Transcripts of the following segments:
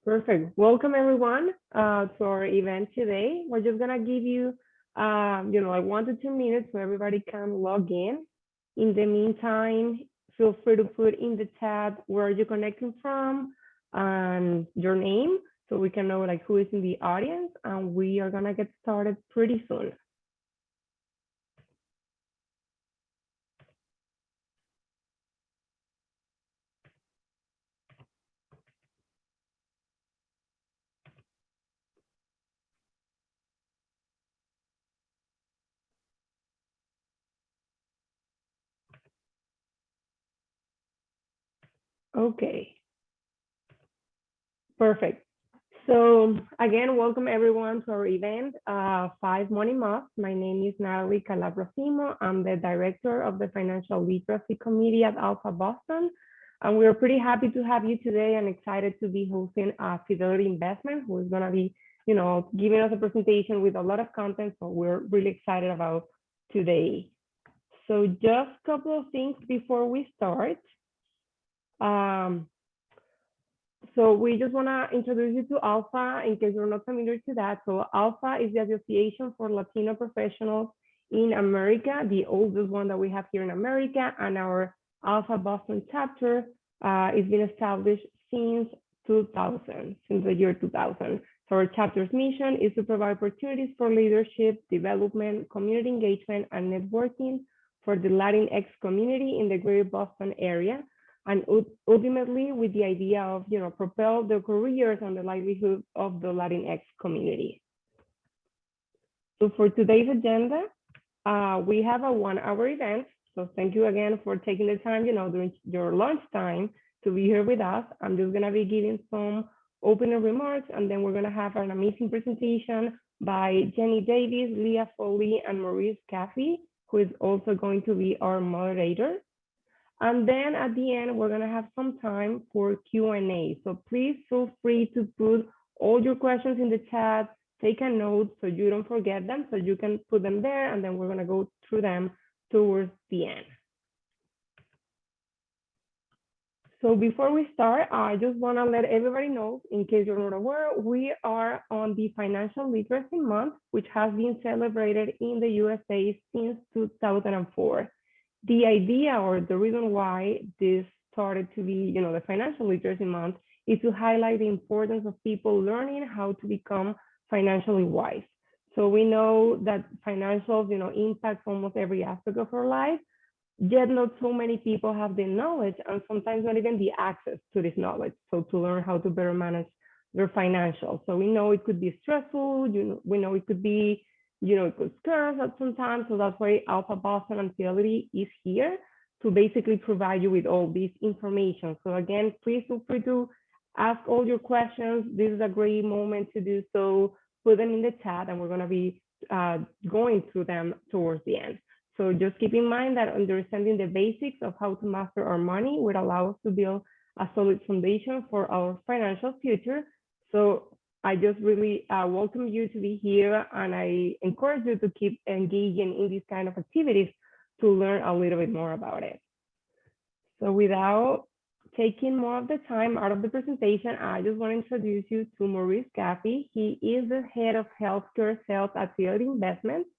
Perfect. Welcome everyone to our event today. We're just gonna give you, like 1 to 2 minutes so everybody can log in. In the meantime, feel free to put in the chat where you're connecting from and your name so we can know like who is in the audience, and we are gonna get started pretty soon. Okay, perfect. So again, welcome everyone to our event, 5 Money Must. My name is Natalie Calabrasimo. I'm the director of the Financial Literacy Committee at Alpha Boston. And we're pretty happy to have you today and excited to be hosting Fidelity Investment, who is gonna be, giving us a presentation with a lot of content. So we're really excited about today. So just a couple of things before we start. So we just want to introduce you to Alpha in case you're not familiar to that. So Alpha is the Association for Latino Professionals in America, the oldest one that we have here in America, and our Alpha Boston chapter is been established since 2000, since the year 2000. So our chapter's mission is to provide opportunities for leadership, development, community engagement, and networking for the Latinx community in the Greater Boston area, and ultimately with the idea of propel the careers and the livelihood of the Latinx community. So for today's agenda, we have a 1-hour event. So thank you again for taking the time, during your lunch time to be here with us. I'm just gonna be giving some opening remarks, and then we're gonna have an amazing presentation by Jenny Davis, Leah Foley, and Maurice Caffey, who is also going to be our moderator. And then at the end, we're gonna have some time for Q&A. So please feel free to put all your questions in the chat, take a note so you don't forget them, so you can put them there, and then we're gonna go through them towards the end. So before we start, I just wanna let everybody know, in case you're not aware, we are on the Financial Literacy Month, which has been celebrated in the USA since 2004. The idea or the reason why this started to be, the Financial Literacy Month is to highlight the importance of people learning how to become financially wise. So we know that financials, impact almost every aspect of our life, yet not so many people have the knowledge and sometimes not even the access to this knowledge. So to learn how to better manage their financials. So we know it could be stressful, we know it could be it could scare us at some time. So that's why Alpha Boston and Fidelity is here to basically provide you with all this information. So again, please feel free to ask all your questions. This is a great moment to do so. Put them in the chat and we're gonna be going through them towards the end. So just keep in mind that understanding the basics of how to master our money would allow us to build a solid foundation for our financial future. So I just really welcome you to be here, and I encourage you to keep engaging in these kind of activities to learn a little bit more about it. So without taking more of the time out of the presentation, I just want to introduce you to Maurice Caffey. He is the head of healthcare sales at Fidelity Investments.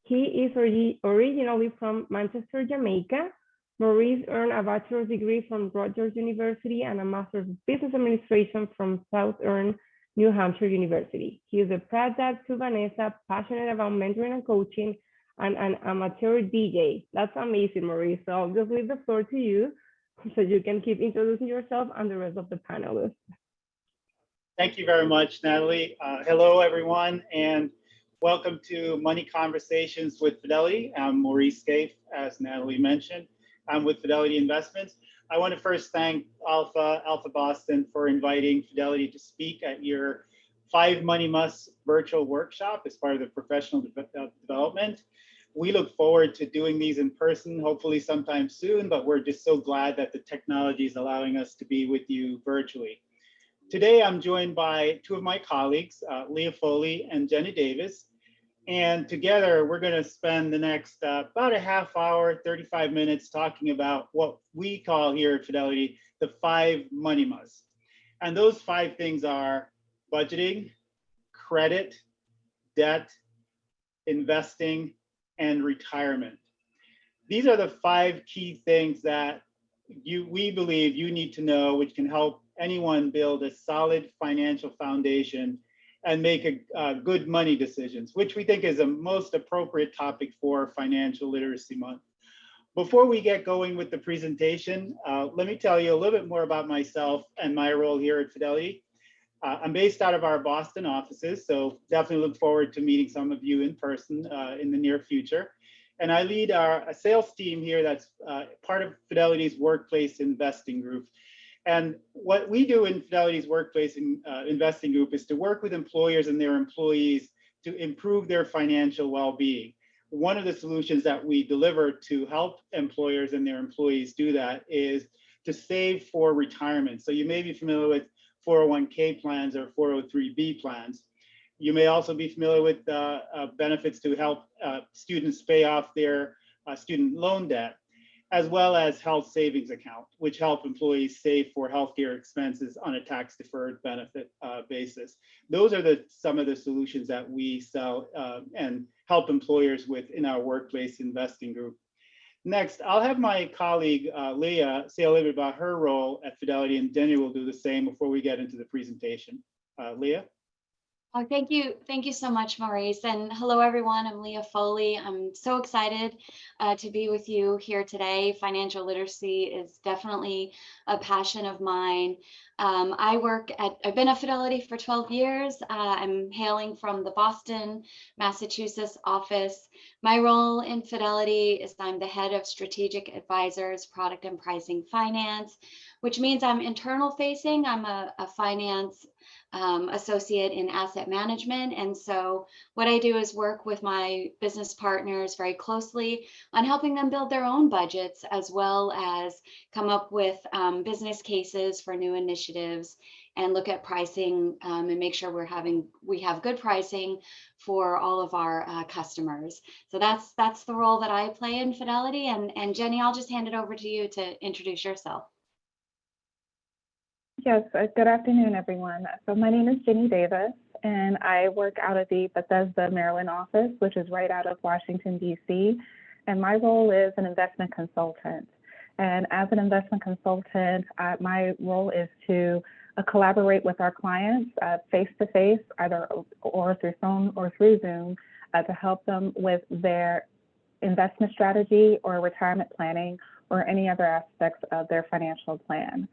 He is originally from Manchester, Jamaica. Maurice earned a bachelor's degree from Rutgers University and a master's of business administration from Southern New Hampshire University. He is a proud dad to Vanessa, passionate about mentoring and coaching, and an amateur DJ. That's amazing, Maurice. So I'll just leave the floor to you so you can keep introducing yourself and the rest of the panelists. Thank you very much, Natalie. Hello, everyone, and welcome to Money Conversations with Fidelity. I'm Maurice Scaife, as Natalie mentioned. I'm with Fidelity Investments. I want to first thank Alpha Boston for inviting Fidelity to speak at your 5 Money Must virtual workshop as part of the professional development. We look forward to doing these in person, hopefully sometime soon, but we're just so glad that the technology is allowing us to be with you virtually. Today, I'm joined by 2 of my colleagues, Leah Foley and Jenny Davis. And together, we're going to spend the next about a half hour, 35 minutes talking about what we call here at Fidelity, the 5 money musts. And those 5 things are budgeting, credit, debt, investing, and retirement. These are the 5 key things that we believe you need to know, which can help anyone build a solid financial foundation and make good money decisions, which we think is a most appropriate topic for Financial Literacy Month. Before we get going with the presentation, let me tell you a little bit more about myself and my role here at Fidelity. I'm based out of our Boston offices, so definitely look forward to meeting some of you in person in the near future. And I lead a sales team here that's part of Fidelity's Workplace Investing Group. And what we do in Fidelity's Workplace Investing Group is to work with employers and their employees to improve their financial well-being. One of the solutions that we deliver to help employers and their employees do that is to save for retirement. So you may be familiar with 401k plans or 403b plans. You may also be familiar with benefits to help students pay off their student loan debt, as well as health savings account, which help employees save for healthcare expenses on a tax-deferred benefit basis. Those are some of the solutions that we sell and help employers with in our Workplace Investing Group. Next, I'll have my colleague, Leah, say a little bit about her role at Fidelity, and Jenny will do the same before we get into the presentation. Leah? Oh, thank you. Thank you so much, Maurice. And hello, everyone. I'm Leah Foley. I'm so excited to be with you here today. Financial literacy is definitely a passion of mine. I've been at Fidelity for 12 years. I'm hailing from the Boston, Massachusetts office. My role in Fidelity is I'm the head of strategic advisors, product and pricing finance, which means I'm internal facing. I'm a finance associate in asset management. And so what I do is work with my business partners very closely on helping them build their own budgets, as well as come up with business cases for new initiatives and look at pricing and make sure we have good pricing for all of our customers. So that's the role that I play in Fidelity. And Jenny, I'll just hand it over to you to introduce yourself. Yes, good afternoon, everyone. So my name is Jenny Davis, and I work out of the Bethesda, Maryland office, which is right out of Washington, D.C. And my role is an investment consultant. And as an investment consultant, my role is to collaborate with our clients face-to-face, either or through phone or through Zoom, to help them with their investment strategy or retirement planning or any other aspects of their financial plan.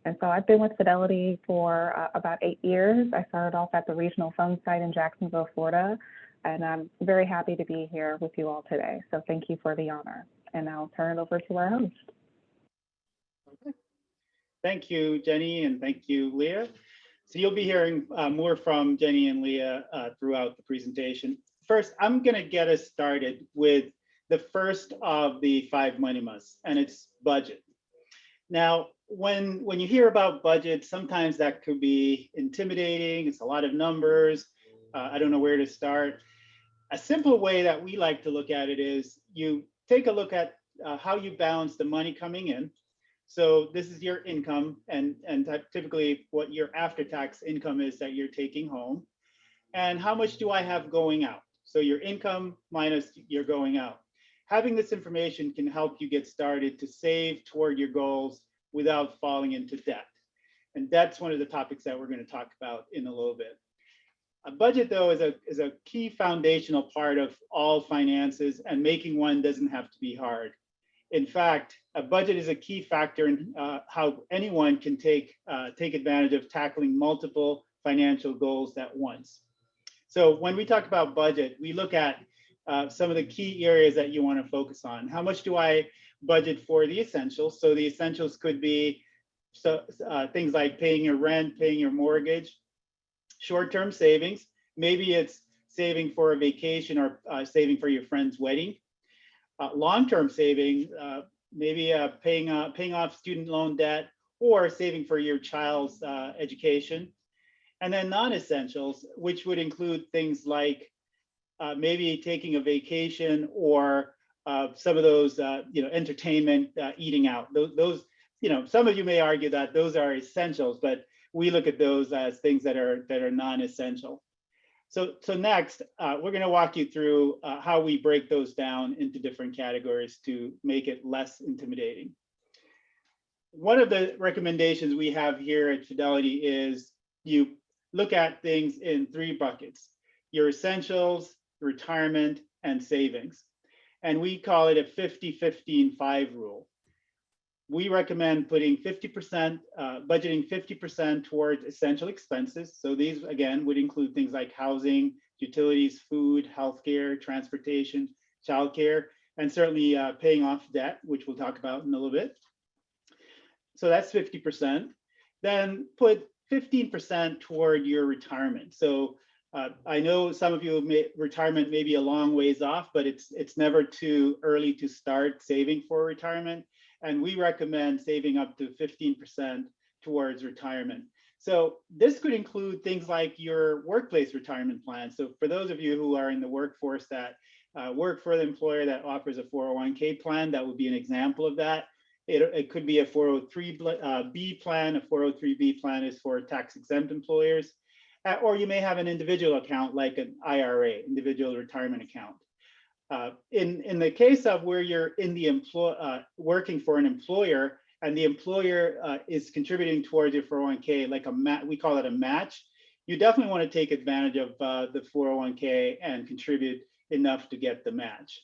And so I've been with Fidelity for about 8 years. I started off at the regional phone site in Jacksonville, Florida, and I'm very happy to be here with you all today. So thank you for the honor. And I'll turn it over to our host. Okay. Thank you, Jenny, and thank you, Leah. So you'll be hearing more from Jenny and Leah throughout the presentation. First, I'm going to get us started with the first of the 5 money musts, and it's budget. Now, when you hear about budget, sometimes that could be intimidating. It's a lot of numbers. I don't know where to start. A simple way that we like to look at it is you take a look at how you balance the money coming in. So this is your income and typically what your after-tax income is that you're taking home. And how much do I have going out? So your income minus your going out. Having this information can help you get started to save toward your goals without falling into debt. And that's one of the topics that we're going to talk about in a little bit. A budget, though, is a key foundational part of all finances, and making one doesn't have to be hard. In fact, a budget is a key factor in how anyone can take advantage of tackling multiple financial goals at once. So when we talk about budget, we look at some of the key areas that you want to focus on. How much do I budget for the essentials? So the essentials could be things like paying your rent, paying your mortgage, short-term savings. Maybe it's saving for a vacation or saving for your friend's wedding. Long-term savings, maybe paying off student loan debt or saving for your child's education. And then non-essentials, which would include things like maybe taking a vacation or some of those, entertainment, eating out. Those, some of you may argue that those are essentials, but we look at those as things that are non-essential. So next, we're going to walk you through how we break those down into different categories to make it less intimidating. One of the recommendations we have here at Fidelity is you look at things in 3 buckets: your essentials, retirement, and savings. And we call it a 50-15-5 rule. We recommend putting 50%, budgeting 50% towards essential expenses. So these, again, would include things like housing, utilities, food, healthcare, transportation, childcare, and certainly paying off debt, which we'll talk about in a little bit. So that's 50%. Then put 15% toward your retirement. So I know some of you retirement may be a long ways off, but it's never too early to start saving for retirement. And we recommend saving up to 15% towards retirement. So this could include things like your workplace retirement plan. So for those of you who are in the workforce that work for the employer that offers a 401k plan, that would be an example of that. It could be a 403b plan. A 403b plan is for tax exempt employers. Or you may have an individual account like an IRA, individual retirement account. In the case of where you're in the working for an employer and the employer is contributing towards your 401k, like we call it a match, you definitely want to take advantage of the 401k and contribute enough to get the match.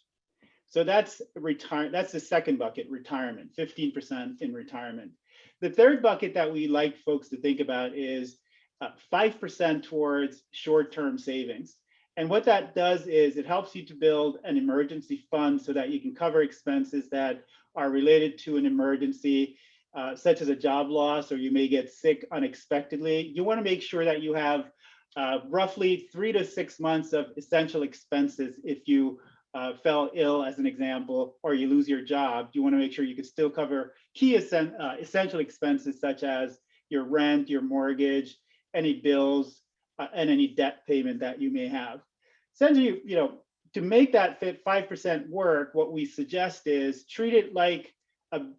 So that's the second bucket, retirement, 15% in retirement. The third bucket that we like folks to think about is 5% towards short-term savings. And what that does is it helps you to build an emergency fund so that you can cover expenses that are related to an emergency, such as a job loss, or you may get sick unexpectedly. You want to make sure that you have roughly 3 to 6 months of essential expenses. If you fell ill, as an example, or you lose your job, you want to make sure you can still cover key essential expenses such as your rent, your mortgage, any bills, and any debt payment that you may have. Essentially, to make that 5% work, what we suggest is treat it like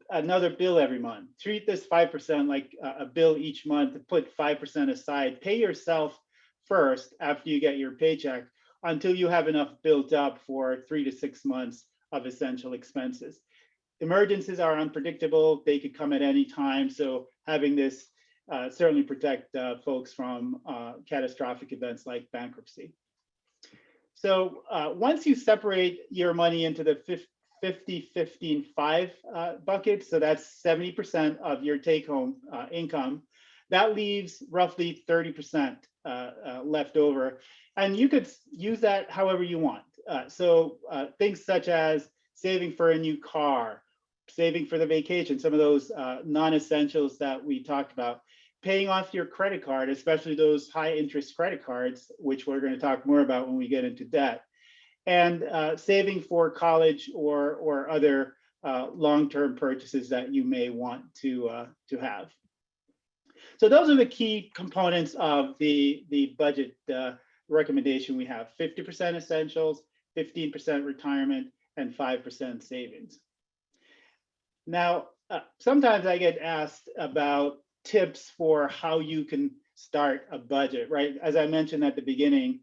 another bill every month. Treat this 5% like a bill each month. Put 5% aside. Pay yourself first after you get your paycheck until you have enough built up for 3 to 6 months of essential expenses. Emergencies are unpredictable. They could come at any time. So having this certainly protect folks from catastrophic events like bankruptcy. So once you separate your money into the 50-15-5 bucket, so that's 70% of your take-home income, that leaves roughly 30% left over. And you could use that however you want. So things such as saving for a new car, saving for the vacation, some of those non-essentials that we talked about, paying off your credit card, especially those high interest credit cards, which we're going to talk more about when we get into debt, and saving for college or other long-term purchases that you may want to have. So those are the key components of the budget recommendation we have: 50% essentials, 15% retirement, and 5% savings. Now, sometimes I get asked about tips for how you can start a budget, right? As I mentioned at the beginning,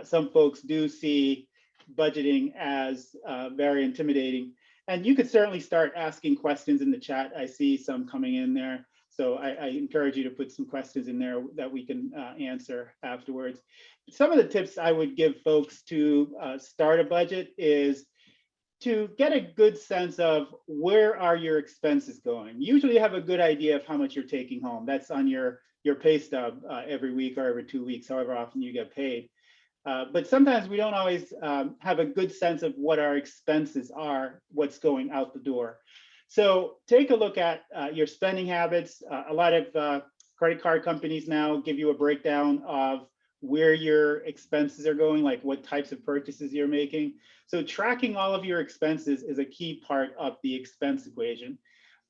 some folks do see budgeting as very intimidating. And you could certainly start asking questions in the chat. I see some coming in there. So I encourage you to put some questions in there that we can answer afterwards. Some of the tips I would give folks to start a budget is to get a good sense of where are your expenses going. Usually you have a good idea of how much you're taking home. That's on your pay stub every week or every 2 weeks, however often you get paid. But sometimes we don't always have a good sense of what our expenses are, what's going out the door. So take a look at your spending habits. A lot of credit card companies now give you a breakdown of where your expenses are going, like what types of purchases you're making. So tracking all of your expenses is a key part of the expense equation.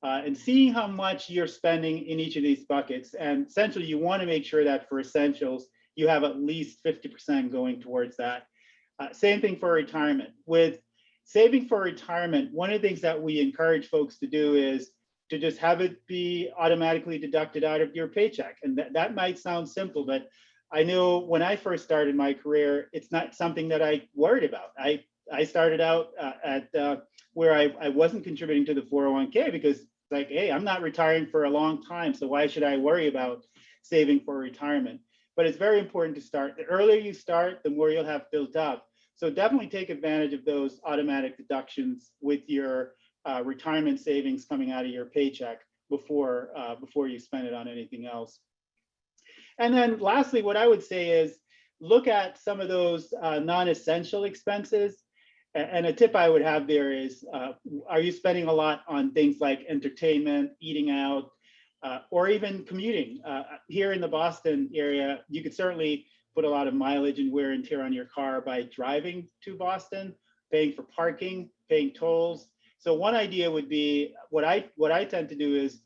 And seeing how much you're spending in each of these buckets. And essentially, you want to make sure that for essentials, you have at least 50% going towards that. Same thing for retirement. With saving for retirement, one of the things that we encourage folks to do is to just have it be automatically deducted out of your paycheck. And that might sound simple, but I know when I first started my career, it's not something that I worried about. I started out at where I wasn't contributing to the 401k because like, hey, I'm not retiring for a long time, so why should I worry about saving for retirement? But it's very important to start. The earlier you start, the more you'll have built up. So definitely take advantage of those automatic deductions with your retirement savings coming out of your paycheck before you spend it on anything else. And then lastly, what I would say is look at some of those non-essential expenses. And a tip I would have there is, are you spending a lot on things like entertainment, eating out, or even commuting? Here in the Boston area, you could certainly put a lot of mileage and wear and tear on your car by driving to Boston, paying for parking, paying tolls. So one idea would be, what I tend to do is,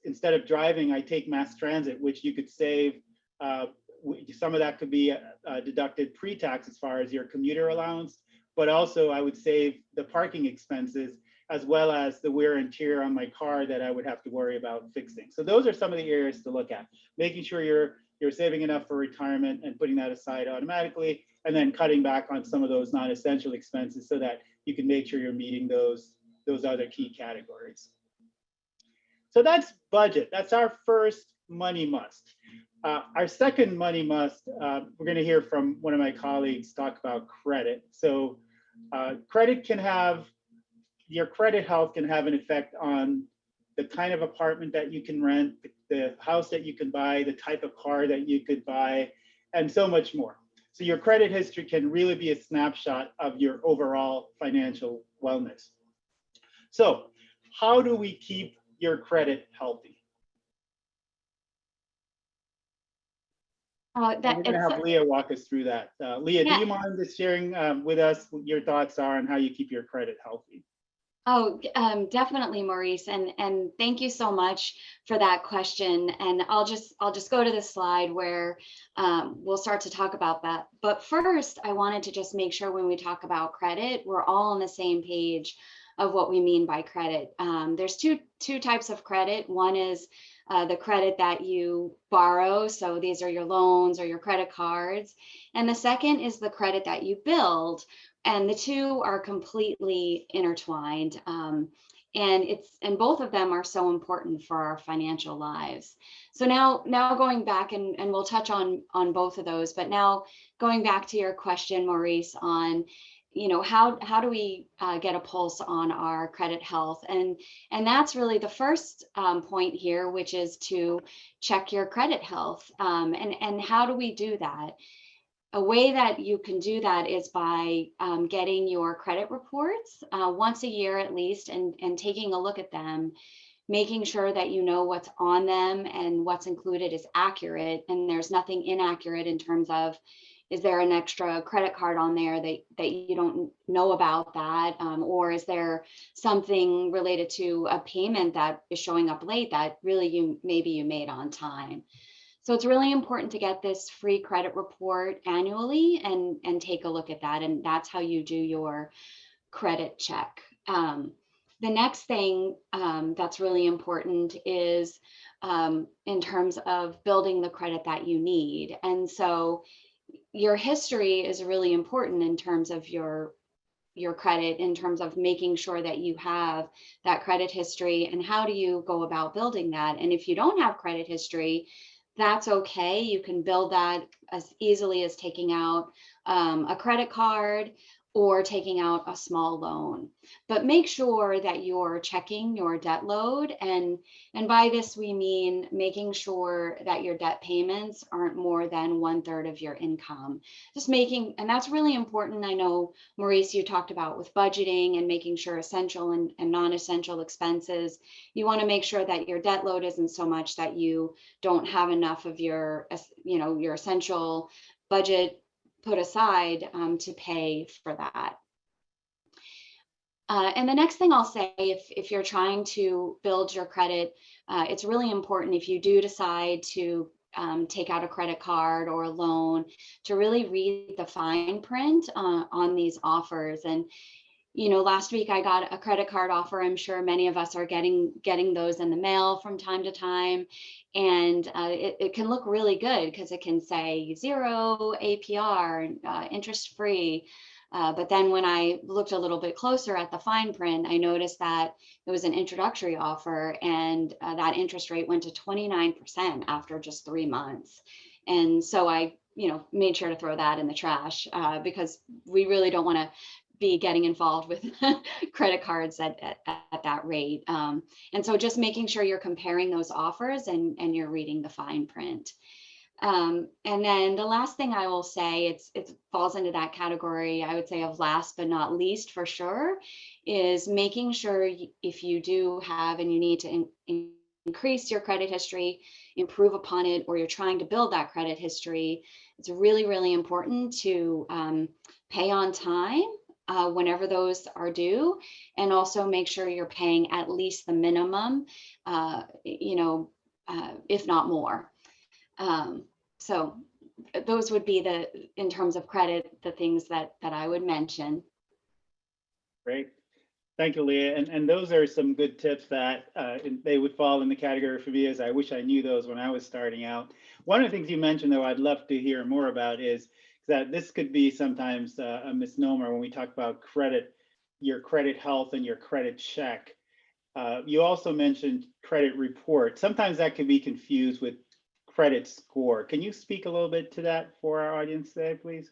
instead of driving, I take mass transit, which you could save. Some of that could be deducted pre-tax as far as your commuter allowance, but also I would save the parking expenses as well as the wear and tear on my car that I would have to worry about fixing. So those are some of the areas to look at, making sure you're saving enough for retirement and putting that aside automatically, and then cutting back on some of those non-essential expenses so that you can make sure you're meeting those other key categories. So that's budget. That's our first money must. Our second money must, we're going to hear from one of my colleagues talk about credit. So your credit health can have an effect on the kind of apartment that you can rent, the house that you can buy, the type of car that you could buy, and so much more. So your credit history can really be a snapshot of your overall financial wellness. So how do we keep your credit healthy? We're going to have Leah walk us through that. Leah, do you mind just sharing with us what your thoughts are on how you keep your credit healthy? Oh, definitely, Maurice, and thank you so much for that question. And I'll just go to the slide where we'll start to talk about that. But first, I wanted to just make sure when we talk about credit, we're all on the same page of what we mean by credit. There's two types of credit. One is the credit that you borrow. So these are your loans or your credit cards. And the second is the credit that you build. And the two are completely intertwined. And both of them are so important for our financial lives. So now going back, and we'll touch on both of those, but now going back to your question, Maurice, on how do we get a pulse on our credit health? And that's really the first point here, which is to check your credit health. And how do we do that? A way that you can do that is by getting your credit reports once a year at least, and taking a look at them, making sure that you know what's on them and what's included is accurate, and there's nothing inaccurate in terms of, is there an extra credit card on there that you don't know about that? Or is there something related to a payment that is showing up late that really maybe you made on time? So it's really important to get this free credit report annually and take a look at that. And that's how you do your credit check. The next thing that's really important is in terms of building the credit that you need. And so your history is really important in terms of your credit, in terms of making sure that you have that credit history, and how do you go about building that? And if you don't have credit history, that's okay. You can build that as easily as taking out a credit card or taking out a small loan. But make sure that you're checking your debt load. And by this, we mean making sure that your debt payments aren't more than 1/3 of your income. And that's really important. I know, Maurice, you talked about with budgeting and making sure essential and non-essential expenses. You want to make sure that your debt load isn't so much that you don't have enough of your essential budget put aside to pay for that. And the next thing I'll say, if you're trying to build your credit, it's really important, if you do decide to take out a credit card or a loan, to really read the fine print on these offers. And last week I got a credit card offer. I'm sure many of us are getting those in the mail from time to time. And it can look really good because it can say 0 APR, interest free. But then when I looked a little bit closer at the fine print, I noticed that it was an introductory offer, and that interest rate went to 29% after just 3 months. And so I, made sure to throw that in the trash because we really don't want to be getting involved with credit cards at that rate. And so just making sure you're comparing those offers and you're reading the fine print. And then the last thing I will say, it falls into that category, I would say, of last but not least for sure, is making sure if you do have and you need to increase your credit history, improve upon it, or you're trying to build that credit history, it's really, really important to pay on time whenever those are due, and also make sure you're paying at least the minimum, if not more. So those would be in terms of credit, the things that I would mention. Great. Thank you, Leah. And those are some good tips that they would fall in the category for me, as I wish I knew those when I was starting out. One of the things you mentioned, though, I'd love to hear more about is that this could be sometimes a misnomer when we talk about credit, your credit health and your credit check. You also mentioned credit report. Sometimes that can be confused with credit score. Can you speak a little bit to that for our audience today, please?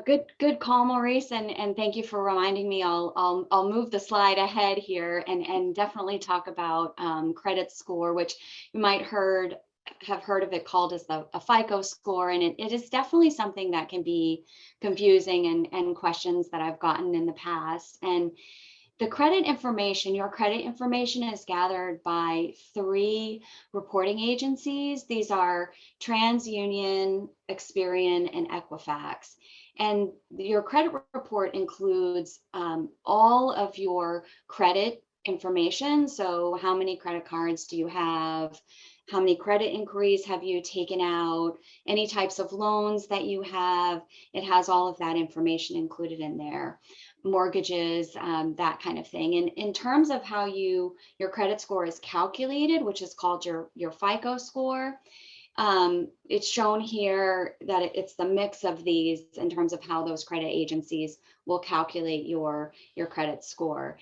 Good call, Maurice, and thank you for reminding me. I'll move the slide ahead here and definitely talk about credit score, which you might have heard of it called as a FICO score, and it is definitely something that can be confusing and questions that I've gotten in the past. And the credit information, your credit information is gathered by 3 reporting agencies. These are TransUnion, Experian, and Equifax. And your credit report includes all of your credit information. So how many credit cards do you have? How many credit inquiries have you taken out? Any types of loans that you have? It has all of that information included in there. Mortgages, that kind of thing. And in terms of how your credit score is calculated, which is called your FICO score, it's shown here that it's the mix of these in terms of how those credit agencies will calculate your credit score.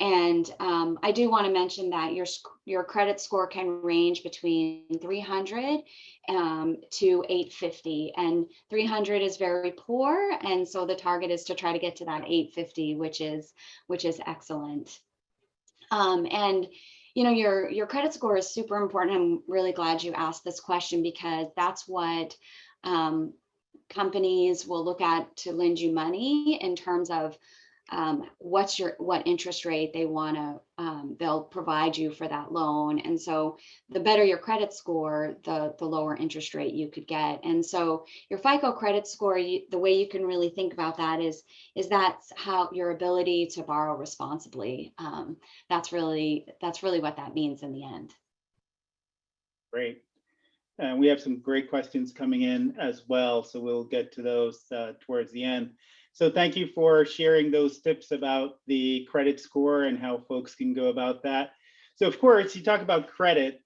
And I do want to mention that your credit score can range between 300 to 850, and 300 is very poor, and so the target is to try to get to that 850, which is excellent. And your credit score is super important. I'm really glad you asked this question because that's what companies will look at to lend you money in terms of what interest rate they want to they'll provide you for that loan. And so the better your credit score, the lower interest rate you could get. And so your FICO credit score, the way you can really think about that is that's how your ability to borrow responsibly. That's really what that means in the end. Great. And we have some great questions coming in as well, so we'll get to those towards the end. So thank you for sharing those tips about the credit score and how folks can go about that. So of course, you talk about credit,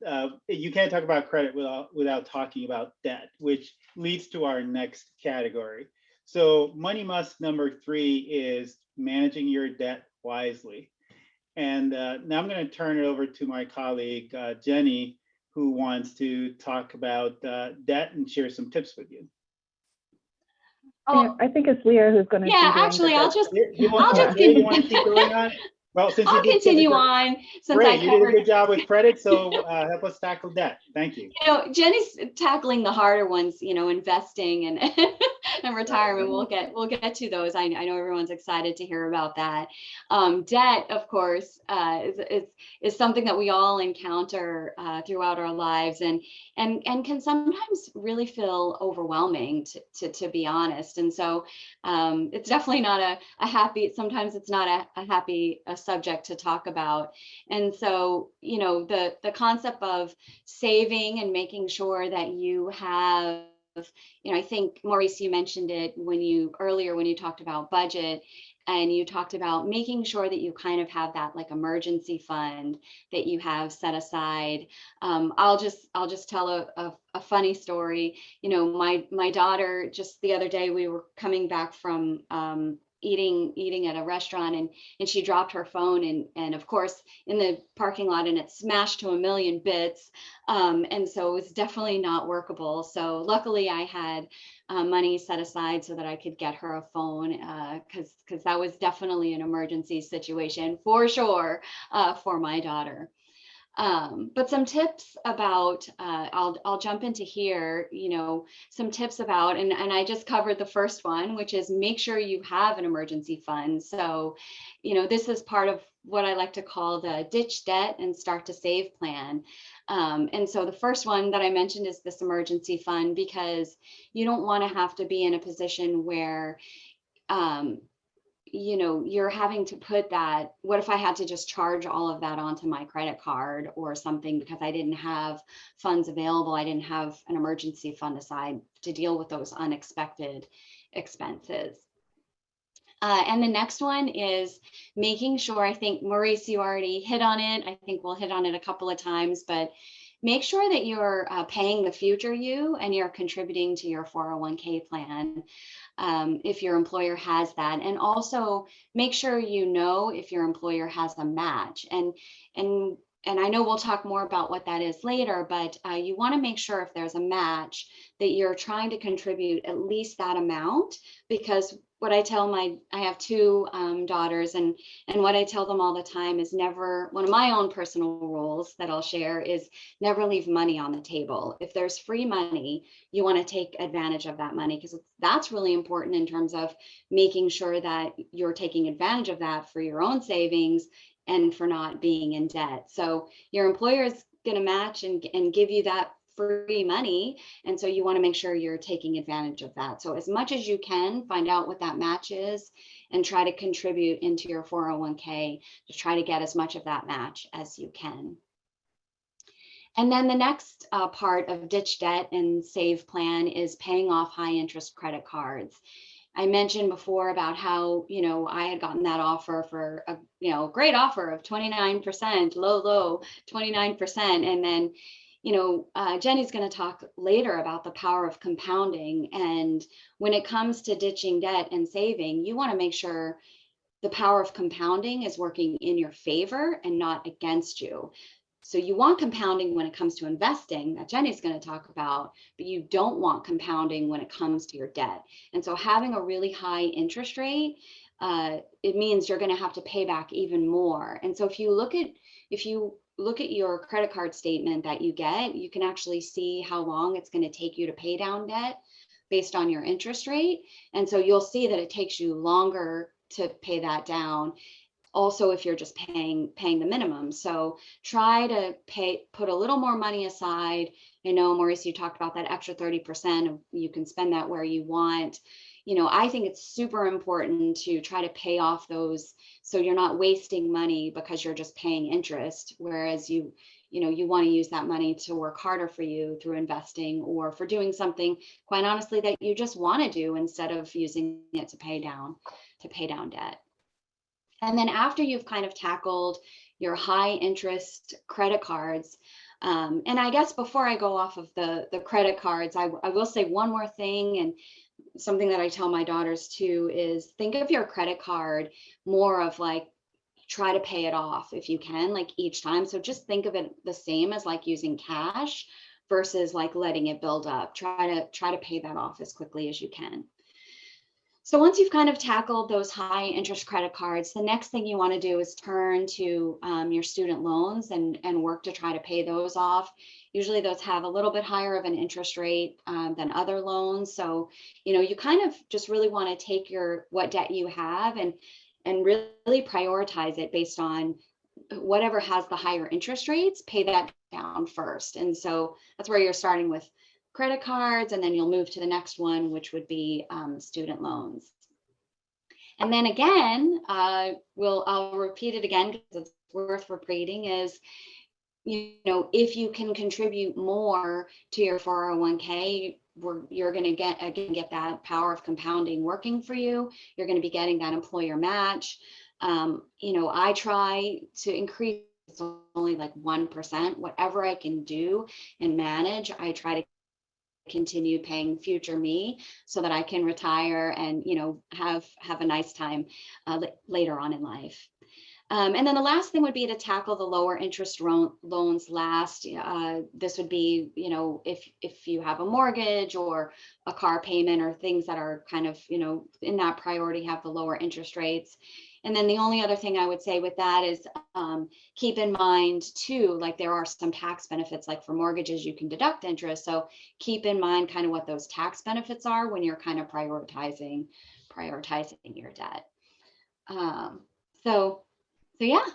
you can't talk about credit without talking about debt, which leads to our next category. So money must number 3 is managing your debt wisely. And now I'm going to turn it over to my colleague, Jenny, who wants to talk about debt and share some tips with you. Oh, yeah, I think it's Leah who's going to. Yeah, actually, I'll just you want to keep going on? Well, since I'll continue on. Since great, you did a good job with credit, so help us tackle debt. Thank you. Jenny's tackling the harder ones, investing and and retirement. We'll get to those. I know everyone's excited to hear about that. Debt, of course, is something that we all encounter throughout our lives, and can sometimes really feel overwhelming, to be honest. And so it's definitely not a happy. Sometimes it's not a happy subject to talk about. And so the concept of saving and making sure that you have I think Maurice, you mentioned it earlier when you talked about budget, and you talked about making sure that you kind of have that like emergency fund that you have set aside. I'll just tell a funny story. My daughter, just the other day, we were coming back from eating at a restaurant, and she dropped her phone, and of course in the parking lot, and it smashed to a million bits, and so it was definitely not workable. So luckily I had money set aside so that I could get her a phone, because that was definitely an emergency situation for sure, for my daughter. But some tips about, I'll jump into here, some tips about, and I just covered the first one, which is make sure you have an emergency fund. So, this is part of what I like to call the ditch debt and start to save plan. And so the first one that I mentioned is this emergency fund, because you don't want to have to be in a position where, you're having to put that, what if I had to just charge all of that onto my credit card or something because I didn't have funds available, I didn't have an emergency fund aside to deal with those unexpected expenses. And the next one is making sure, I think Maurice, you already hit on it. I think we'll hit on it a couple of times, but make sure that you're paying the future you and you're contributing to your 401k plan. If your employer has that, and also make sure if your employer has a match, and I know we'll talk more about what that is later, but you want to make sure if there's a match that you're trying to contribute at least that amount, because what I have two daughters, and what I tell them all the time is one of my own personal rules that I'll share is never leave money on the table. If there's free money, you want to take advantage of that money, because that's really important in terms of making sure that you're taking advantage of that for your own savings and for not being in debt. So your employer is going to match and give you that free money. And so you want to make sure you're taking advantage of that. So as much as you can, find out what that match is and try to contribute into your 401k to try to get as much of that match as you can. And then the next part of ditch debt and save plan is paying off high interest credit cards. I mentioned before about how, I had gotten that offer for a, great offer of 29%, low 29%. And then, Jenny's going to talk later about the power of compounding. And when it comes to ditching debt and saving, you want to make sure the power of compounding is working in your favor and not against you. So you want compounding when it comes to investing, that Jenny's going to talk about, but you don't want compounding when it comes to your debt. And so having a really high interest rate, it means you're going to have to pay back even more. And so if you look at your credit card statement that you get, you can actually see how long it's going to take you to pay down debt based on your interest rate. And so you'll see that it takes you longer to pay that down. Also, if you're just paying the minimum. So try to put a little more money aside. I know, Maurice, you talked about that extra 30%. You can spend that where you want. I think it's super important to try to pay off those, so you're not wasting money because you're just paying interest. Whereas you want to use that money to work harder for you through investing or for doing something, quite honestly, that you just want to do instead of using it to pay down debt. And then after you've kind of tackled your high interest credit cards, and I guess before I go off of the credit cards, I will say one more thing, and something that I tell my daughters too, is think of your credit card more of like, try to pay it off if you can, like each time. So just think of it the same as like using cash versus like letting it build up. Try to pay that off as quickly as you can. So once you've kind of tackled those high interest credit cards, the next thing you want to do is turn to your student loans and work to try to pay those off. Usually those have a little bit higher of an interest rate than other loans. So, you kind of just really want to take what debt you have and really prioritize it based on whatever has the higher interest rates, pay that down first. And so that's where you're starting with credit cards, and then you'll move to the next one, which would be student loans. And then again, I'll repeat it again because it's worth repeating, is, if you can contribute more to your 401k, you're going to get that power of compounding working for you. You're going to be getting that employer match. I try to increase only like 1%, whatever I can do and manage. I try to continue paying future me so that I can retire and, have a nice time later on in life. And then the last thing would be to tackle the lower interest loans last. This would be, if you have a mortgage or a car payment or things that are kind of, in that priority have the lower interest rates. And then the only other thing I would say with that is keep in mind too, like there are some tax benefits, like for mortgages, you can deduct interest. So keep in mind kind of what those tax benefits are when you're kind of prioritizing your debt. So yeah,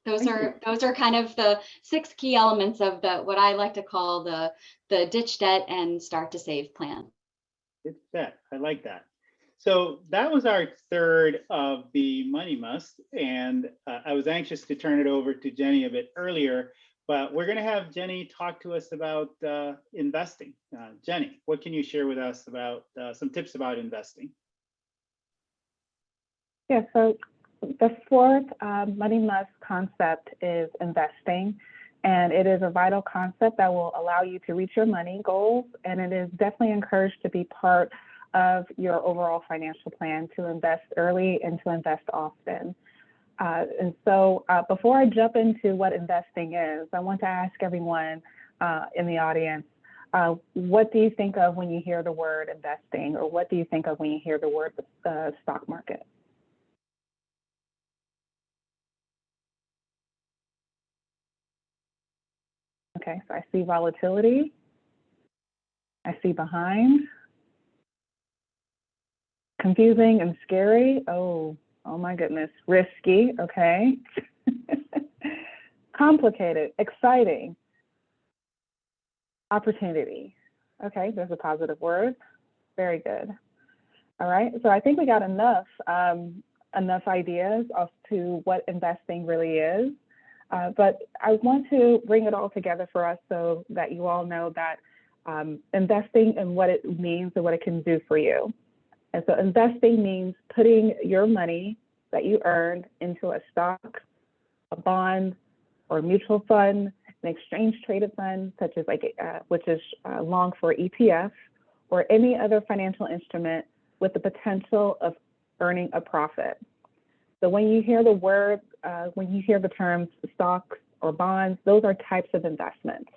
those are kind of the 6 key elements of what I like to call the ditch debt and start to save plan. Ditch debt, I like that. So that was our third of the money must, and I was anxious to turn it over to Jenny a bit earlier, but we're going to have Jenny talk to us about investing. Jenny, what can you share with us about some tips about investing? Yeah, so the fourth money must concept is investing, and it is a vital concept that will allow you to reach your money goals, and it is definitely encouraged to be part of your overall financial plan to invest early and to invest often. And so before I jump into what investing is, I want to ask everyone in the audience, what do you think of when you hear the word investing, or what do you think of when you hear the word stock market? Okay, so I see volatility. I see behind. Confusing and scary. Oh my goodness. Risky. Okay. Complicated. Exciting. Opportunity. Okay, there's a positive word. Very good. All right. So I think we got enough ideas as to what investing really is. But I want to bring it all together for us so that you all know that investing and what it means and what it can do for you. And so investing means putting your money that you earned into a stock, a bond, or a mutual fund, an exchange traded fund, such as which is long for ETF, or any other financial instrument with the potential of earning a profit. So when you hear the terms stocks or bonds, those are types of investments.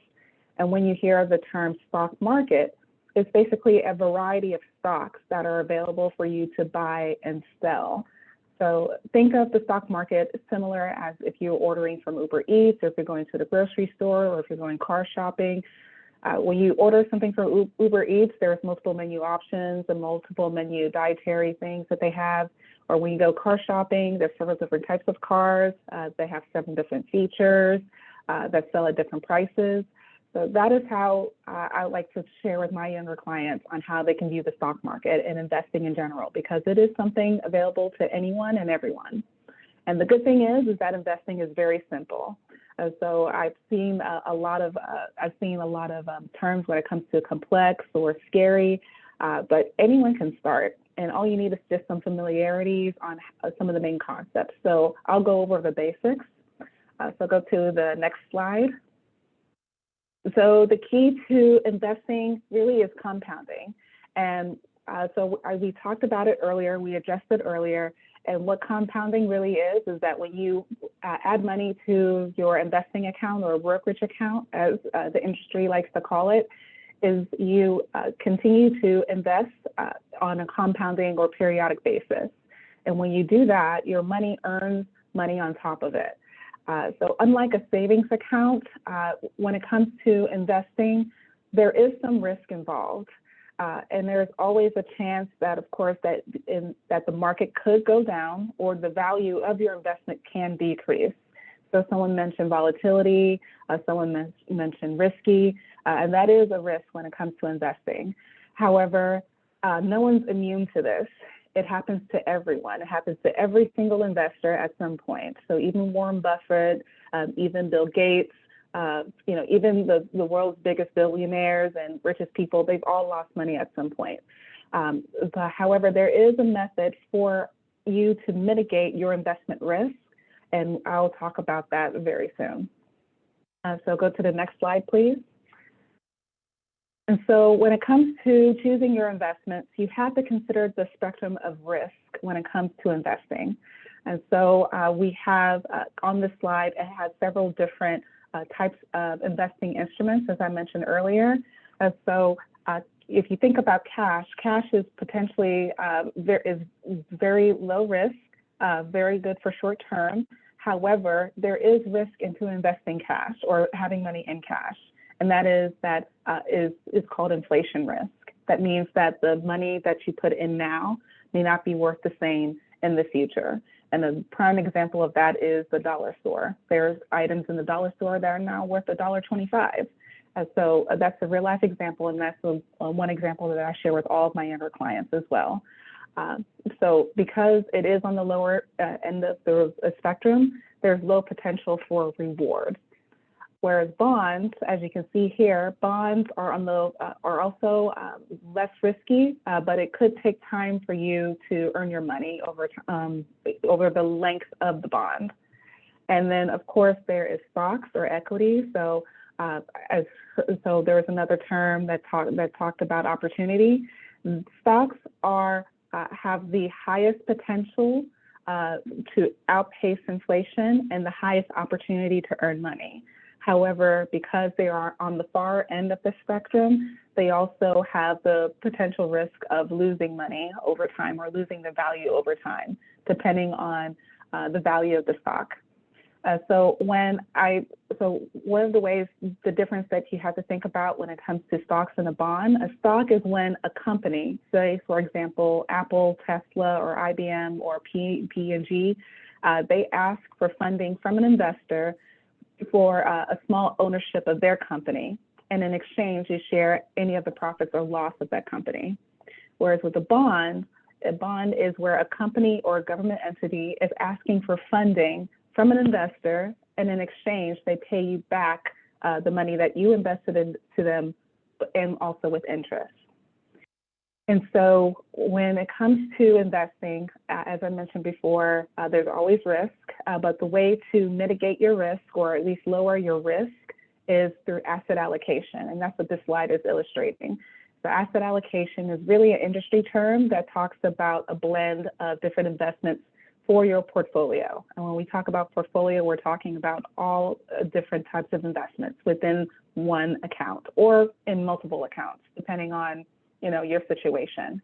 And when you hear the term stock market, it's basically a variety of stocks that are available for you to buy and sell. So think of the stock market similar as if you're ordering from Uber Eats, or if you're going to the grocery store, or if you're going car shopping. When you order something from Uber Eats, there's multiple menu options and multiple menu dietary things that they have. Or when you go car shopping, there's several different types of cars. They have 7 different features that sell at different prices. So that is how I like to share with my younger clients on how they can view the stock market and investing in general, because it is something available to anyone and everyone. And the good thing is that investing is very simple. So I've seen a lot of terms when it comes to complex or scary, but anyone can start. And all you need is just some familiarities on some of the main concepts. So I'll go over the basics. So go to the next slide. So the key to investing really is compounding. And so we talked about it earlier, we addressed it earlier. And what compounding really is that when you add money to your investing account or brokerage account, as the industry likes to call it, is you continue to invest on a compounding or periodic basis. And when you do that, your money earns money on top of it. So unlike a savings account, when it comes to investing, there is some risk involved. And there's always a chance that, of course, that the market could go down or the value of your investment can decrease. So someone mentioned volatility, someone mentioned risky, and that is a risk when it comes to investing. However, no one's immune to this. It happens to everyone. It happens to every single investor at some point. So even Warren Buffett, even Bill Gates, Even the world's biggest billionaires and richest people, they've all lost money at some point. However, there is a method for you to mitigate your investment risk, and I'll talk about that very soon. So go to the next slide, please. And so when it comes to choosing your investments, you have to consider the spectrum of risk when it comes to investing. And so we have on this slide, it has several different types of investing instruments, as I mentioned earlier. And so if you think about cash is potentially, there is very low risk, very good for short term. However, there is risk into investing cash or having money in cash. And that is called inflation risk. That means that the money that you put in now may not be worth the same in the future. And a prime example of that is the dollar store. There's items in the dollar store that are now worth $1.25. So that's a real life example, and that's one example that I share with all of my younger clients as well. So because it is on the lower end of the spectrum, there's low potential for reward. Whereas bonds, as you can see here, bonds are are also less risky, but it could take time for you to earn your money over the length of the bond. And then, of course, there is stocks or equity. So there was another term that talked about opportunity. Stocks have the highest potential to outpace inflation and the highest opportunity to earn money. However, because they are on the far end of the spectrum, they also have the potential risk of losing money over time or losing the value over time, depending on the value of the stock. So one of the ways, the difference that you have to think about when it comes to stocks and a bond, a stock is when a company, say, for example, Apple, Tesla, or IBM, or P&G, they ask for funding from an investor for a small ownership of their company. And in exchange, you share any of the profits or loss of that company. Whereas with a bond is where a company or a government entity is asking for funding from an investor, and in exchange, they pay you back the money that you invested into them, and also with interest. And so when it comes to investing, as I mentioned before, there's always risk, but the way to mitigate your risk, or at least lower your risk, is through asset allocation. And that's what this slide is illustrating. So asset allocation is really an industry term that talks about a blend of different investments for your portfolio. And when we talk about portfolio, we're talking about all different types of investments within one account or in multiple accounts, depending on your situation.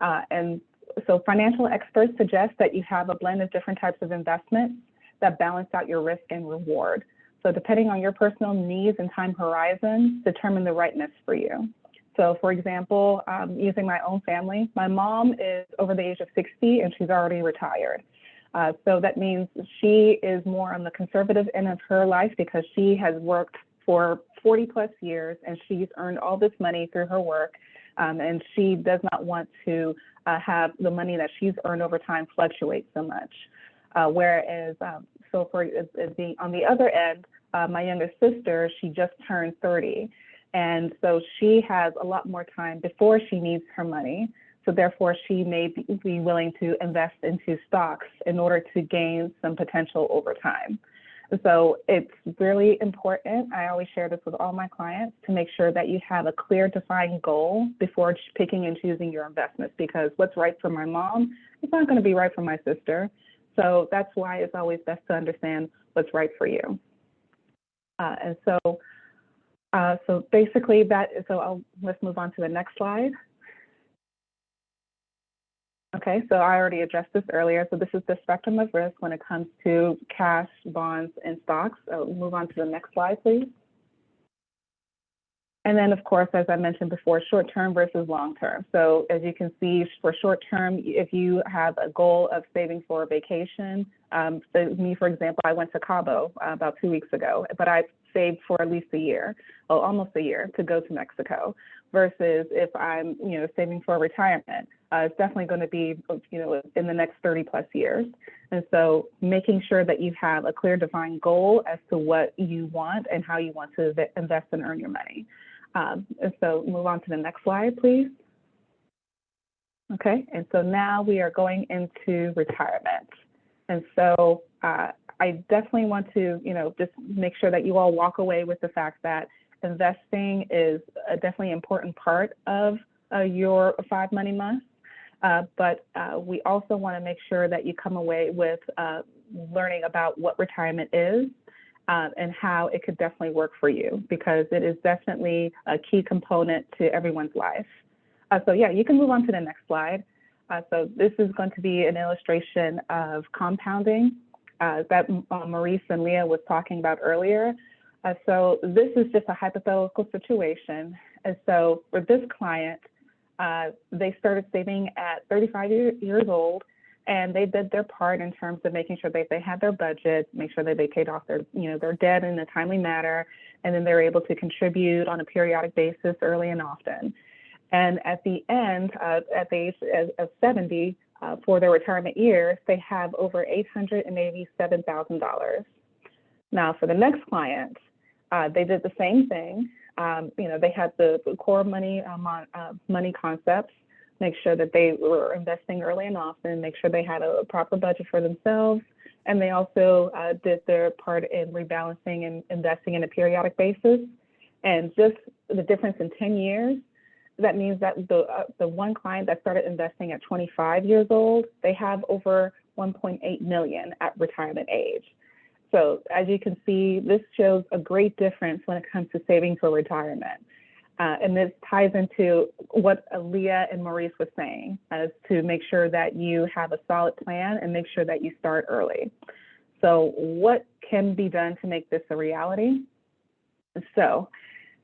And so financial experts suggest that you have a blend of different types of investments that balance out your risk and reward. So depending on your personal needs and time horizon, determine the right mix for you. So for example, using my own family, my mom is over the age of 60 and she's already retired. So that means she is more on the conservative end of her life because she has worked for 40 plus years and she's earned all this money through her work. And she does not want to have the money that she's earned over time fluctuate so much. Whereas, so for being on the other end, my youngest sister, she just turned 30. And so she has a lot more time before she needs her money. So therefore, she may be willing to invest into stocks in order to gain some potential over time. So it's really important, I always share this with all my clients, to make sure that you have a clear defined goal before picking and choosing your investments, because what's right for my mom is not going to be right for my sister. So that's why it's always best to understand what's right for you. So basically let's move on to the next slide. Okay, so I already addressed this earlier. So this is the spectrum of risk when it comes to cash, bonds, and stocks. So we'll move on to the next slide, please. And then, of course, as I mentioned before, short-term versus long-term. So as you can see, for short-term, if you have a goal of saving for a vacation, me, for example, I went to Cabo about 2 weeks ago, but I saved for at least a year, almost a year, to go to Mexico. versus if I'm, saving for retirement. It's definitely going to be, in the next 30 plus years. And so making sure that you have a clear defined goal as to what you want and how you want to invest and earn your money. And so move on to the next slide, please. Okay, and so now we are going into retirement. And so I definitely want to, just make sure that you all walk away with the fact that investing is a definitely important part of your 5 money month. But we also want to make sure that you come away with learning about what retirement is and how it could definitely work for you, because it is definitely a key component to everyone's life. So yeah, you can move on to the next slide. So this is going to be an illustration of compounding that Maurice and Leah was talking about earlier. So this is just a hypothetical situation. And so for this client, they started saving at 35 years old, and they did their part in terms of making sure that they had their budget, make sure that they paid off their, their debt in a timely manner, and then they're able to contribute on a periodic basis early and often. And at the end, at the age of 70, for their retirement years, they have over $887,000. Now, for the next client, they did the same thing. They had the core money concepts, make sure that they were investing early and often, make sure they had a proper budget for themselves. And they also did their part in rebalancing and investing in a periodic basis. And just the difference in 10 years, that means that the one client that started investing at 25 years old, they have over 1.8 million at retirement age. So as you can see, this shows a great difference when it comes to saving for retirement. And this ties into what Leah and Maurice was saying, as to make sure that you have a solid plan and make sure that you start early. So what can be done to make this a reality? So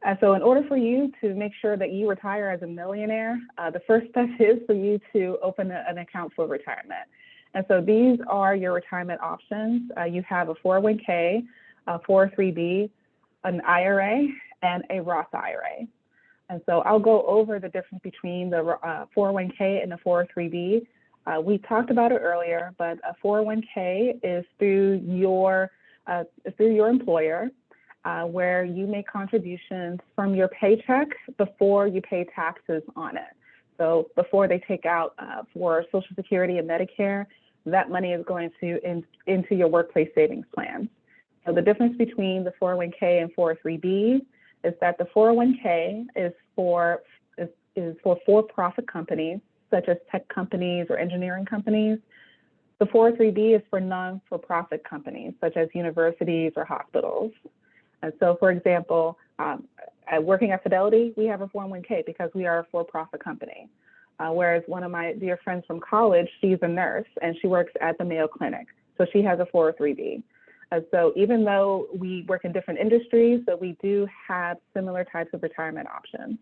in order for you to make sure that you retire as a millionaire, the first step is for you to open an account for retirement. And so these are your retirement options. You have a 401k, a 403b, an IRA, and a Roth IRA. And so I'll go over the difference between the 401k and the 403b. We talked about it earlier, but a 401k is through your employer, where you make contributions from your paycheck before you pay taxes on it. So before they take out for Social Security and Medicare, that money is going to into your workplace savings plan. So the difference between the 401k and 403b is that the 401k is for for-profit companies, such as tech companies or engineering companies. The 403b is for non-for-profit companies, such as universities or hospitals. And so, for example, working at Fidelity, we have a 401k because we are a for-profit company. Whereas one of my dear friends from college, she's a nurse and she works at the Mayo Clinic. So she has a 403b. So even though we work in different industries, so we do have similar types of retirement options.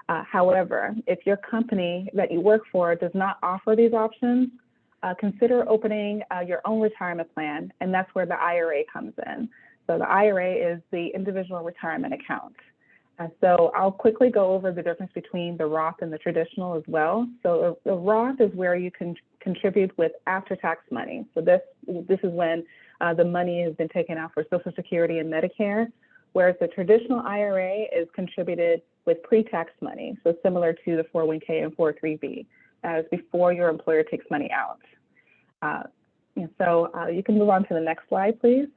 However, if your company that you work for does not offer these options, consider opening your own retirement plan, and that's where the IRA comes in. So the IRA is the individual retirement account. So I'll quickly go over the difference between the Roth and the traditional as well. So the Roth is where you can contribute with after-tax money. So this is when the money has been taken out for Social Security and Medicare, whereas the traditional IRA is contributed with pre-tax money, so similar to the 401k and 403b, as before your employer takes money out. So you can move on to the next slide, please.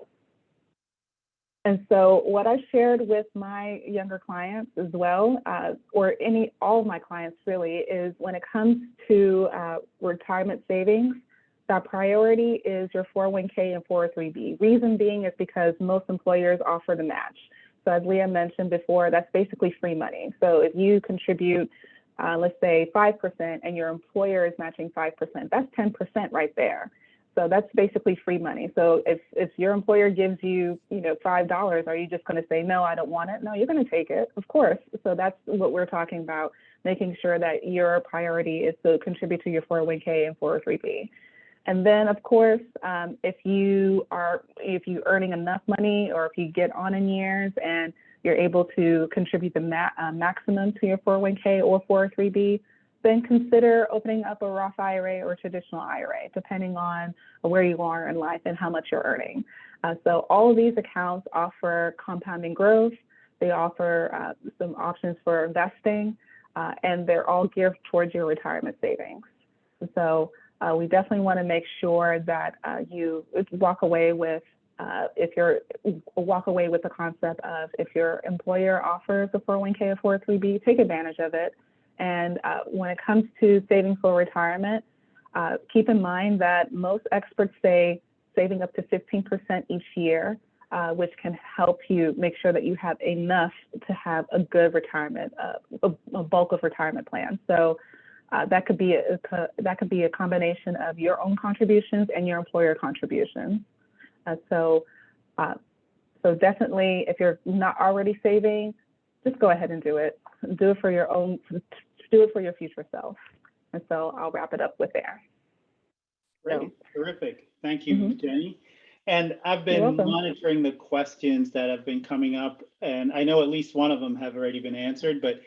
And so what I shared with my younger clients as well, or all of my clients really, is when it comes to retirement savings, the priority is your 401k and 403b. Reason being is because most employers offer the match. So as Leah mentioned before, that's basically free money. So if you contribute, let's say 5%, and your employer is matching 5%, that's 10% right there. So that's basically free money. So if your employer gives you, $5, are you just going to say, no, I don't want it? No, you're going to take it, of course. So that's what we're talking about, making sure that your priority is to contribute to your 401k and 403b. And then, of course, if you're earning enough money, or if you get on in years and you're able to contribute the maximum to your 401k or 403b, then consider opening up a Roth IRA or traditional IRA, depending on where you are in life and how much you're earning. So all of these accounts offer compounding growth. They offer some options for investing, and they're all geared towards your retirement savings. So we definitely want to make sure that you walk away with the concept of, if your employer offers a 401k or 403b, take advantage of it. And when it comes to saving for retirement, keep in mind that most experts say saving up to 15% each year, which can help you make sure that you have enough to have a good retirement, a bulk of retirement plan. So that could be a combination of your own contributions and your employer contributions. So definitely, if you're not already saving, just go ahead and do it. Do it for your own. Do it for your future self. And so I'll wrap it up with there. Great, terrific. Thank you, Jenny. And I've been monitoring the questions that have been coming up, and I know at least one of them have already been answered, but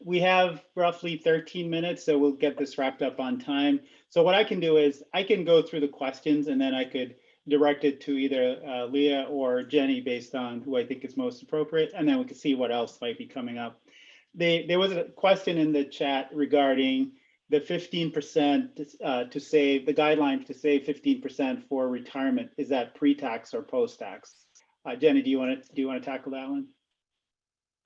we have roughly 13 minutes, so we'll get this wrapped up on time. So what I can do is I can go through the questions, and then I could direct it to either Leah or Jenny based on who I think is most appropriate, and then we can see what else might be coming up. There was a question in the chat regarding the 15% to save, the guidelines to save 15% for retirement. Is that pre-tax or post-tax? Jenny, do you want to tackle that one?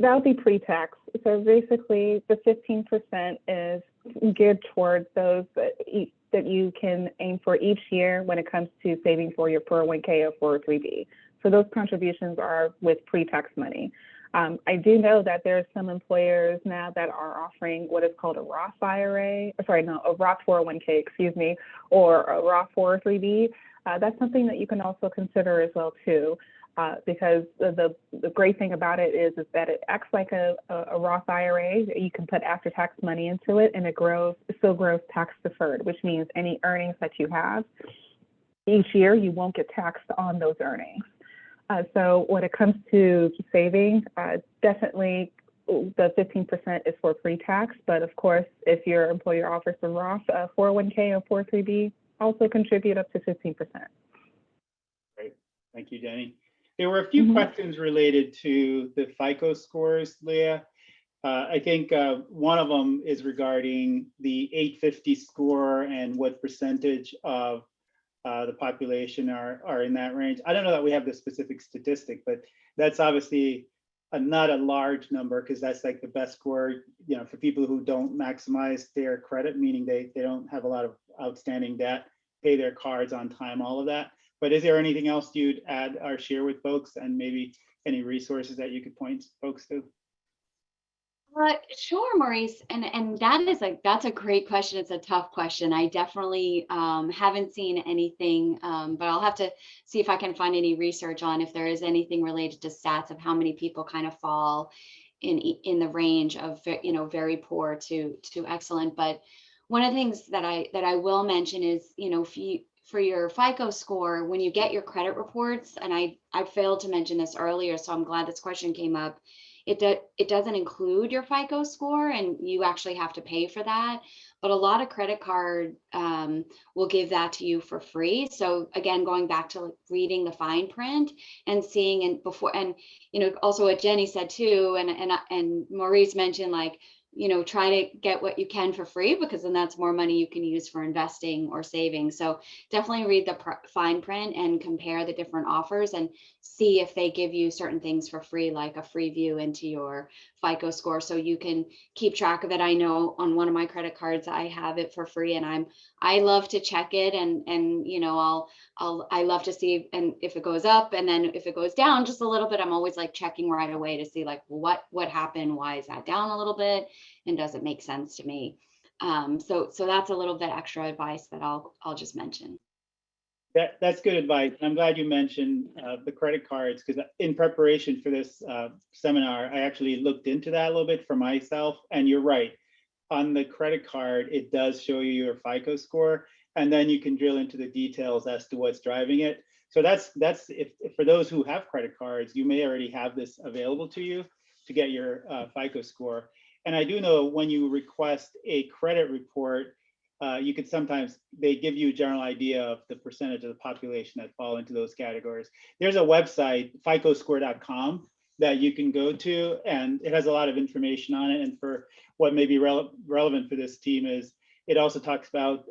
That would be pre-tax. So basically, the 15% is geared towards those that you can aim for each year when it comes to saving for your 401k or 403b. So those contributions are with pre-tax money. I do know that there are some employers now that are offering what is called a Roth IRA, a Roth 401k, excuse me, or a Roth 403b. That's something that you can also consider as well too, because the great thing about it is that it acts like a Roth IRA. You can put after-tax money into it, and it still grows tax deferred, which means any earnings that you have each year, you won't get taxed on those earnings. So when it comes to saving, definitely the 15% is for pre-tax, but of course, if your employer offers a Roth 401k or 403b, also contribute up to 15%. Great, thank you, Jenny. There were a few questions related to the FICO scores, Leah. I think one of them is regarding the 850 score and what percentage of the population are in that range. I don't know that we have the specific statistic, but that's obviously not a large number, because that's like the best score, for people who don't maximize their credit, meaning they don't have a lot of outstanding debt, pay their cards on time, all of that. But is there anything else you'd add or share with folks, and maybe any resources that you could point folks to? Sure, Maurice, and that's a great question. It's a tough question. I definitely haven't seen anything, but I'll have to see if I can find any research on if there is anything related to stats of how many people kind of fall in the range of very poor to excellent. But one of the things that I will mention is, for your FICO score, when you get your credit reports, and I failed to mention this earlier, so I'm glad this question came up. It doesn't include your FICO score, and you actually have to pay for that. But a lot of credit card will give that to you for free. So again, going back to reading the fine print and seeing, and also what Jenny said too, and Maurice mentioned, try to get what you can for free, because then that's more money you can use for investing or saving. So definitely read the fine print and compare the different offers and see if they give you certain things for free, like a free view into your FICO score, so you can keep track of it. I know on one of my credit cards, I have it for free, and I love to check it, and I love to see, and if it goes up, and then if it goes down just a little bit, I'm always checking right away to see what happened, why is that down a little bit, and does it make sense to me? So that's a little bit extra advice that I'll just mention. That's good advice. I'm glad you mentioned the credit cards, because in preparation for this seminar, I actually looked into that a little bit for myself. And you're right, on the credit card, it does show you your FICO score, and then you can drill into the details as to what's driving it. So that's if for those who have credit cards, you may already have this available to you to get your FICO score. And I do know when you request a credit report, you could sometimes, they give you a general idea of the percentage of the population that fall into those categories. There's a website, ficoscore.com, that you can go to, and it has a lot of information on it. And for what may be relevant for this team is, it also talks about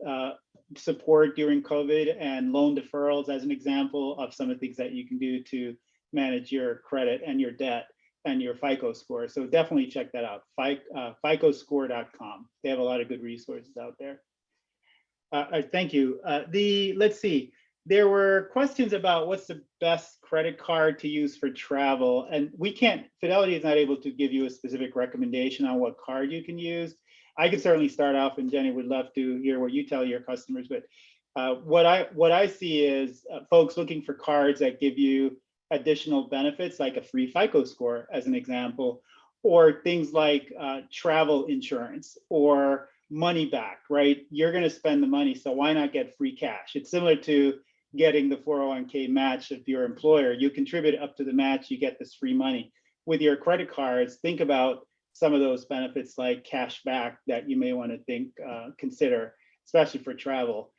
support during COVID and loan deferrals as an example of some of the things that you can do to manage your credit and your debt and your FICO score. So definitely check that out, ficoscore.com. They have a lot of good resources out there. Thank you. Let's see, there were questions about what's the best credit card to use for travel. And we can't, Fidelity is not able to give you a specific recommendation on what card you can use. I could certainly start off, and Jenny would love to hear what you tell your customers, but what I see is folks looking for cards that give you additional benefits, like a free FICO score, as an example, or things like travel insurance or money back, right? You're going to spend the money, so why not get free cash? It's similar to getting the 401k match of your employer. You contribute up to the match, you get this free money. With your credit cards, think about some of those benefits like cash back that you may want to consider, especially for travel.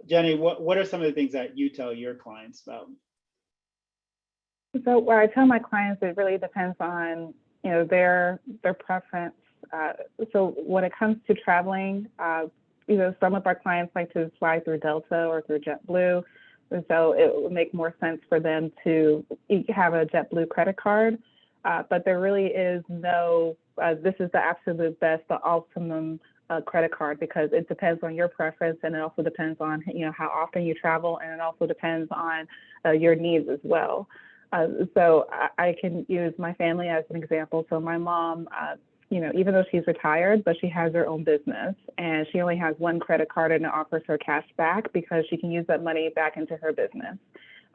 Jenny, what are some of the things that you tell your clients about? So what I tell my clients, it really depends on their preference. So when it comes to traveling, some of our clients like to fly through Delta or through JetBlue, and so it would make more sense for them to have a JetBlue credit card. But there really is no, this is the absolute best, the optimum credit card, because it depends on your preference, and it also depends on how often you travel, and it also depends on your needs as well. So I can use my family as an example. So my mom, even though she's retired, but she has her own business, and she only has one credit card, and it offers her cash back because she can use that money back into her business.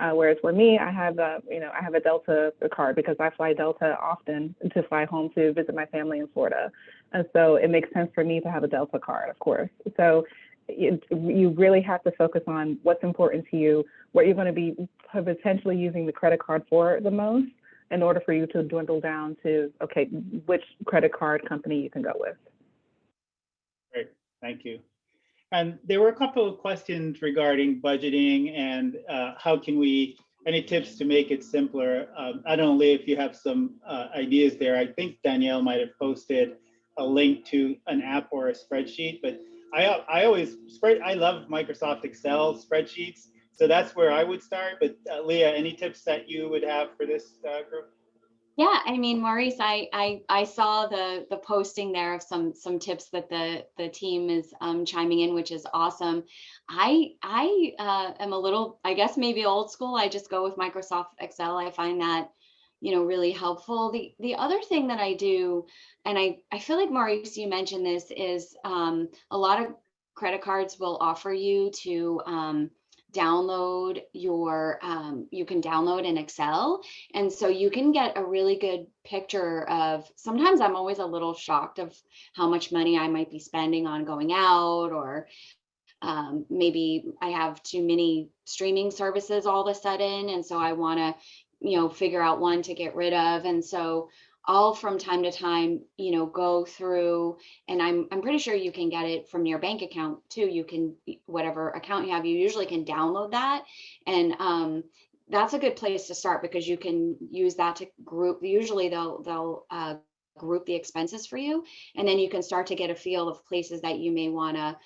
Whereas for me, I have a Delta card because I fly Delta often to fly home to visit my family in Florida. And so it makes sense for me to have a Delta card, of course. So you really have to focus on what's important to you, what you're going to be potentially using the credit card for the most, in order for you to dwindle down to, okay, which credit card company you can go with. Great, thank you. And there were a couple of questions regarding budgeting and how can we, any tips to make it simpler? I don't know, Leah, if you have some ideas there. I think Danielle might have posted a link to an app or a spreadsheet, but I love Microsoft Excel spreadsheets. So that's where I would start. But Leah, any tips that you would have for this group? Yeah, I mean, Maurice, I saw the posting there of some tips that the team is chiming in, which is awesome. I am a little, I guess maybe old school. I just go with Microsoft Excel. I find that really helpful. The other thing that I do, and I feel like Maurice, you mentioned this, is a lot of credit cards will offer you to download your you can download an Excel, and so you can get a really good picture of, sometimes I'm always a little shocked of how much money I might be spending on going out, or maybe I have too many streaming services all of a sudden, and so I want to figure out one to get rid of. And so I'll from time to time, go through, and I'm pretty sure you can get it from your bank account too. You can, whatever account you have, you usually can download that. And that's a good place to start, because you can use that to group. Usually they'll group the expenses for you. And then you can start to get a feel of places that you may want to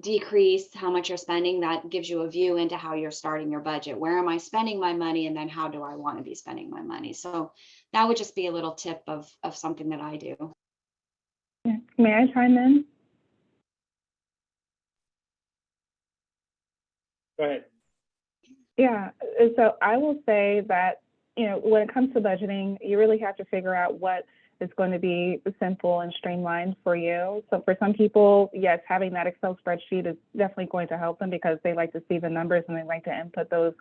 decrease how much you're spending. That gives you a view into how you're starting your budget. Where am I spending my money? And then how do I want to be spending my money? So that would just be a little tip of something that I do. May I chime in? Go ahead. Yeah, so I will say that, when it comes to budgeting, you really have to figure out what is going to be simple and streamlined for you. So for some people, yes, having that Excel spreadsheet is definitely going to help them, because they like to see the numbers and they like to input those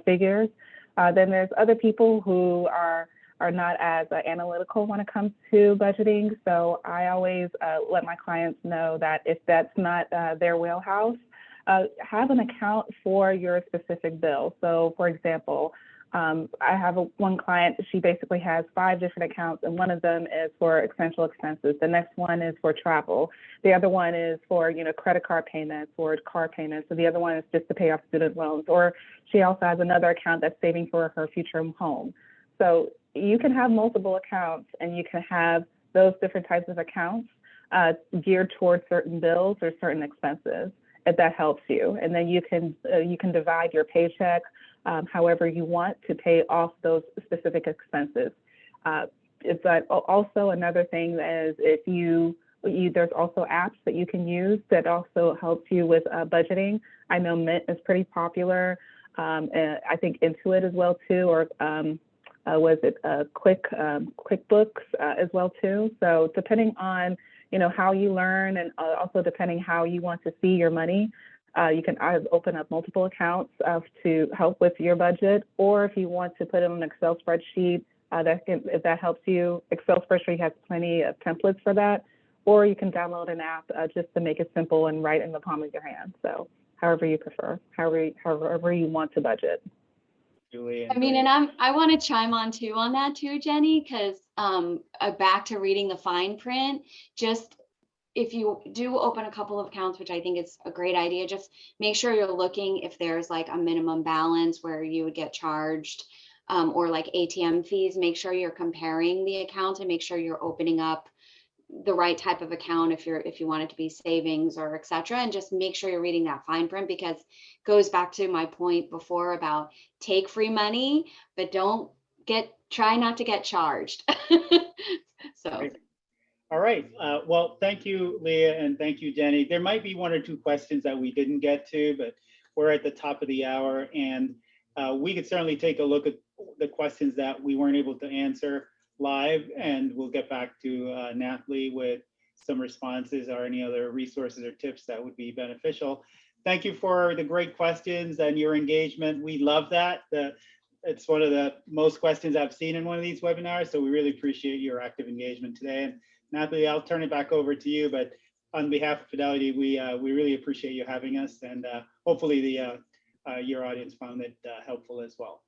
figures. Then there's other people who are not as analytical when it comes to budgeting. So I always let my clients know that if that's not their wheelhouse, have an account for your specific bill. So for example, I have one client, she basically has 5 different accounts, and one of them is for essential expenses. The next one is for travel. The other one is for, credit card payments or car payments. So the other one is just to pay off student loans. Or she also has another account that's saving for her future home. So you can have multiple accounts, and you can have those different types of accounts geared towards certain bills or certain expenses, if that helps you. And then you can divide your paycheck however you want to pay off those specific expenses. But also another thing is if there's also apps that you can use that also helps you with budgeting. I know Mint is pretty popular. And I think Intuit as well too, or was it QuickBooks as well too. So depending on how you learn, and also depending how you want to see your money, you can either open up multiple accounts to help with your budget, or if you want to put it on an Excel spreadsheet, if that helps you. Excel spreadsheet has plenty of templates for that, or you can download an app just to make it simple and right in the palm of your hand. So however you prefer, however you want to budget. Julie, I mean, and I want to chime on that too, Jenny, because back to reading the fine print, just if you do open a couple of accounts, which I think is a great idea, just make sure you're looking if there's like a minimum balance where you would get charged or like ATM fees. Make sure you're comparing the accounts and make sure you're opening up the right type of account if you want it to be savings or etc. And just make sure you're reading that fine print, because it goes back to my point before about take free money, but try not to get charged. So. Right. All right. Well, thank you, Leah, and thank you, Jenny. There might be 1 or 2 questions that we didn't get to, but we're at the top of the hour, and we could certainly take a look at the questions that we weren't able to answer live, and we'll get back to Natalie with some responses or any other resources or tips that would be beneficial. Thank you for the great questions and your engagement. We love that. It's one of the most questions I've seen in one of these webinars, so we really appreciate your active engagement today. And Natalie, I'll turn it back over to you, but on behalf of Fidelity, we really appreciate you having us, and hopefully your audience found it helpful as well.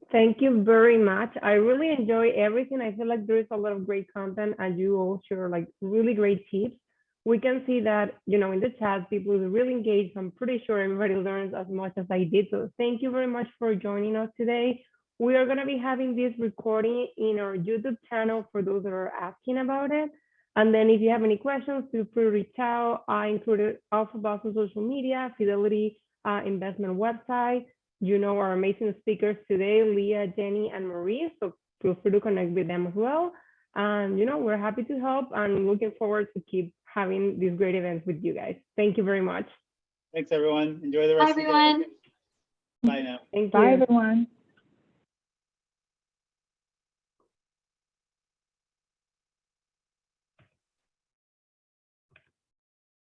Thank you very much. I really enjoy everything. I feel like there's a lot of great content, and you all share like really great tips. We can see that, in the chat, people are really engaged. I'm pretty sure everybody learns as much as I did. So thank you very much for joining us today. We are going to be having this recording in our YouTube channel for those that are asking about it. And then if you have any questions, feel free to reach out. I included Alpha Boss on social media, Fidelity investment website. Our amazing speakers today, Leah, Jenny, and Maurice. So feel free to connect with them as well. And, we're happy to help and looking forward to keep having these great events with you guys. Thank you very much. Thanks, everyone. Enjoy the rest of the day. Bye, everyone. Bye now. Thank you. Bye, everyone.